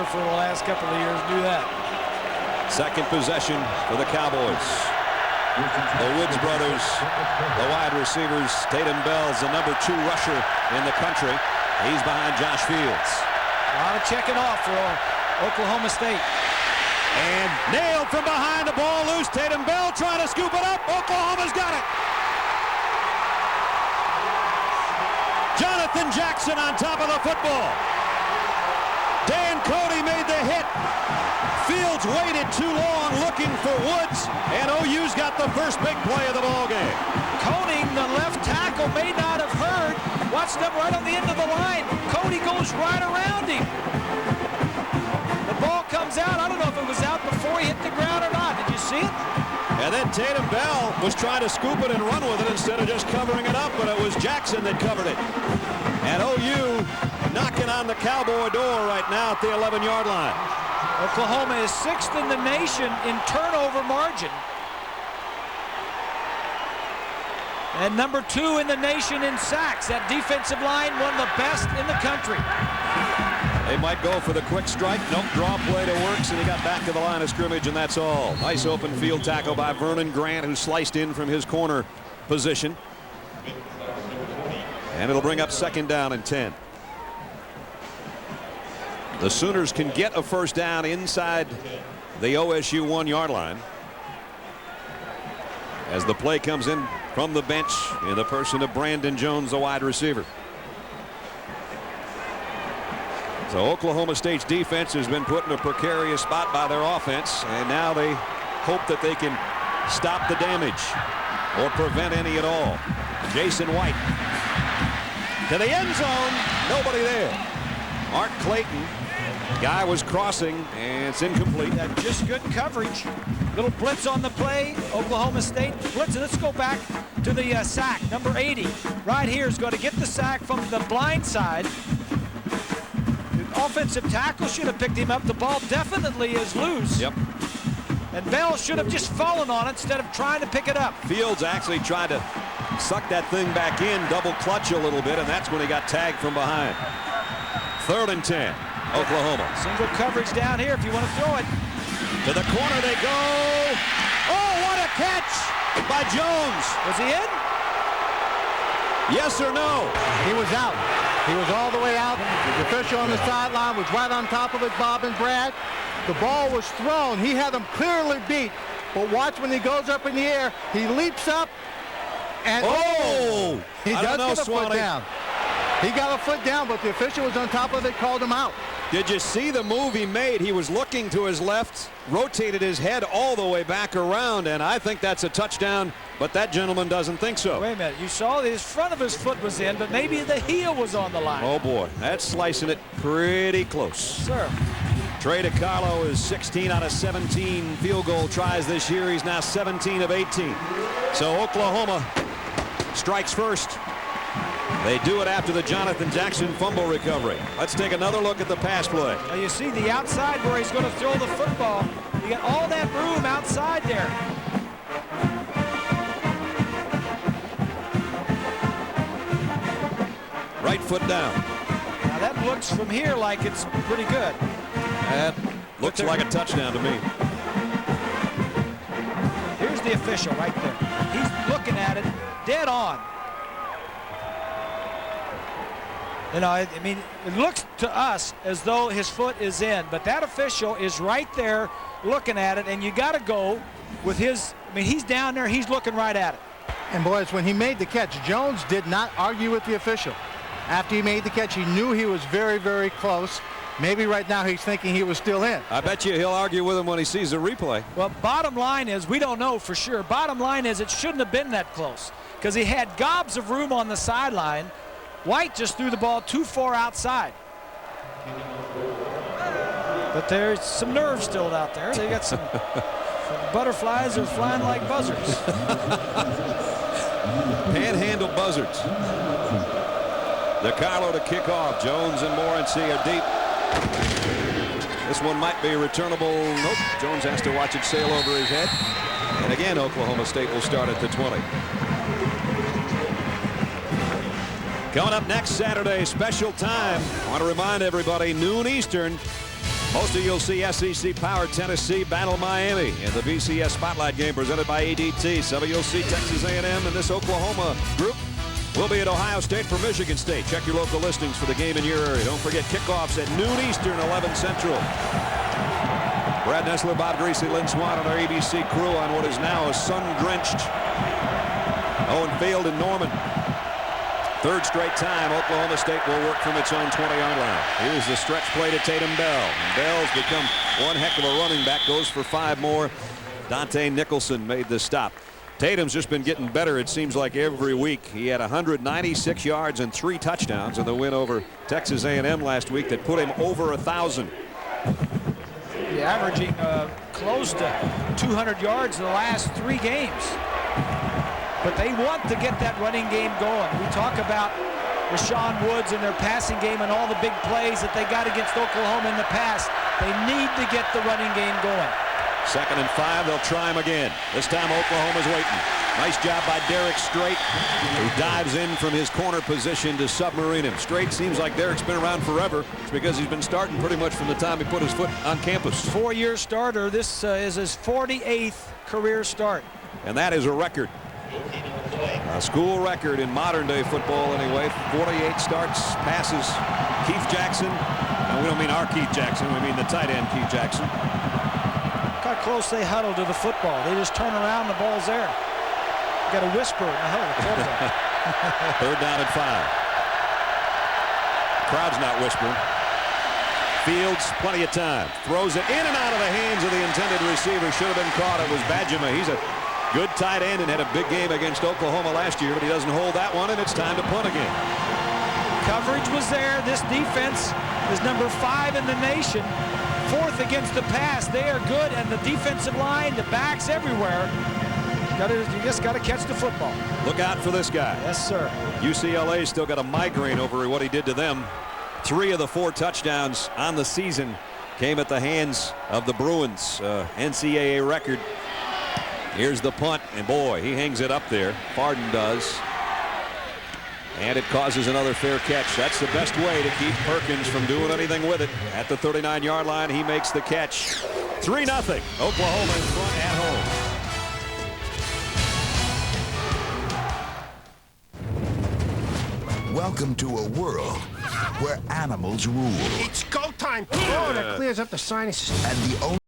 here for the last couple of years do that. Second possession for the Cowboys. The Woods brothers, the wide receivers. Tatum Bell's the #2 rusher in the country. He's behind Josh Fields. A lot of checking off for Oklahoma State. And nailed from behind, the ball loose. Tatum Bell trying to scoop it up. Oklahoma's got it. Jonathan Jackson on top of the football. Dan Cody made the hit. Fields waited too long looking for Woods, and OU's got the first big play of the ball game. Koning, the left tackle, may not have heard. Watch them right on the end of the line. Cody goes right around him. The ball comes out. I don't know if it was out before he hit the ground or not. Did you see it? And then Tatum Bell was trying to scoop it and run with it instead of just covering it up, but it was Jackson that covered it. And OU knocking on the Cowboy door right now at the 11-yard line. Oklahoma is 6th in the nation in turnover margin. And #2 in the nation in sacks. That defensive line, one of the best in the country. They might go for the quick strike. Nope, draw play to works, and he got back to the line of scrimmage, and that's all. Nice open field tackle by Vernon Grant, who sliced in from his corner position. And it'll bring up 2nd down and 10. The Sooners can get a first down inside the OSU 1-yard line as the play comes in from the bench in the person of Brandon Jones, the wide receiver. So Oklahoma State's defense has been put in a precarious spot by their offense, and now they hope that they can stop the damage or prevent any at all. Jason White to the end zone. Nobody there. Mark Clayton. Guy was crossing, and it's incomplete. Just good coverage. Little blitz on the play. Oklahoma State blitz. Let's go back to the sack. Number 80 right here is going to get the sack from the blind side. The offensive tackle should have picked him up. The ball definitely is loose. Yep. And Bell should have just fallen on it instead of trying to pick it up. Fields actually tried to suck that thing back in, double clutch a little bit, and that's when he got tagged from behind. 3rd and 10. Oklahoma. Single coverage down here if you want to throw it. To the corner they go. Oh, what a catch by Jones. Was he in? Yes or no? He was out. He was all the way out. The official on the sideline was right on top of it, Bob and Brad. The ball was thrown. He had him clearly beat. But watch when he goes up in the air. He leaps up and he does get a foot down. He got a foot down, but the official was on top of it, called him out. Did you see the move he made? He was looking to his left, rotated his head all the way back around, and I think that's a touchdown, but that gentleman doesn't think so. Wait a minute. You saw his front of his foot was in, but maybe the heel was on the line. Oh, boy. That's slicing it pretty close. Sir. Trey DiCarlo is 16 out of 17 field goal tries this year. He's now 17 of 18. So Oklahoma strikes first. They do it after the Jonathan Jackson fumble recovery. Let's take another look at the pass play. Now you see the outside where he's going to throw the football. You got all that room outside there. Right foot down. Now that looks from here like it's pretty good. That looks like a touchdown to me. Here's the official right there. He's looking at it dead on. You know, I mean, it looks to us as though his foot is in, but that official is right there looking at it, and you got to go with his, I mean, he's down there, he's looking right at it. And boys, when he made the catch, Jones did not argue with the official. After he made the catch, he knew he was very, very close. Maybe right now he's thinking he was still in. I bet you he'll argue with him when he sees the replay. Well, bottom line is, we don't know for sure. Bottom line is it shouldn't have been that close because he had gobs of room on the sideline. White just threw the ball too far outside. But there's some nerve still out there. They got some butterflies are flying like buzzards. Panhandle buzzards. DiCarlo to kick off. Jones and Morency are deep. This one might be returnable. Nope. Jones has to watch it sail over his head. And again, Oklahoma State will start at the 20. Coming up next Saturday, special time. I want to remind everybody, noon Eastern, Most of you'll see SEC-powered Tennessee battle Miami in the BCS Spotlight game presented by ADT. Some of you'll see Texas A&M, and this Oklahoma group will be at Ohio State for Michigan State. Check your local listings for the game in your area. Don't forget kickoffs at noon Eastern, 11 Central. Brad Nessler, Bob Greasy, Lynn Swan, and our ABC crew on what is now a sun-drenched Owen Field in Norman. Third straight time Oklahoma State will work from its own 20-yard line. Here's the stretch play to Tatum Bell. And Bell's become one heck of a running back. Goes for 5 more. Dante Nicholson made the stop. Tatum's just been getting better, it seems like, every week. He had 196 yards and 3 touchdowns in the win over Texas A&M last week that put him over 1,000. Averaging close to 200 yards in the last 3 games. But they want to get that running game going. We talk about Rashawn Woods and their passing game and all the big plays that they got against Oklahoma in the past. They need to get the running game going. 2nd and 5, they'll try him again. This time Oklahoma's waiting. Nice job by Derek Strait, who dives in from his corner position to submarine him. Strait seems like Derek's been around forever. It's because he's been starting pretty much from the time he put his foot on campus. 4-year starter. This is his 48th career start. And that is a record. A school record in modern-day football anyway. 48 starts, passes. Keith Jackson. And we don't mean our Keith Jackson. We mean the tight end Keith Jackson. Look how close they huddle to the football. They just turn around, the ball's there. You got a whisper in the huddle. Third down and 5. Crowd's not whispering. Fields, plenty of time. Throws it in and out of the hands of the intended receiver. Should have been caught. It was Badgema. He's a good tight end and had a big game against Oklahoma last year, but he doesn't hold that one, and it's time to punt again. Coverage was there. This defense is number 5 in the nation. 4th against the pass. They are good, and the defensive line, the backs everywhere. You just got to catch the football. Look out for this guy. Yes, sir. UCLA still got a migraine over what he did to them. 3 of the 4 touchdowns on the season came at the hands of the Bruins. NCAA record. Here's the punt, and boy, he hangs it up there. Farden does. And it causes another fair catch. That's the best way to keep Perkins from doing anything with it. At the 39-yard line, he makes the catch. 3-0. Oklahoma in front at home. Welcome to a world where animals rule. It's go time. Oh, that clears up the sinuses. And the only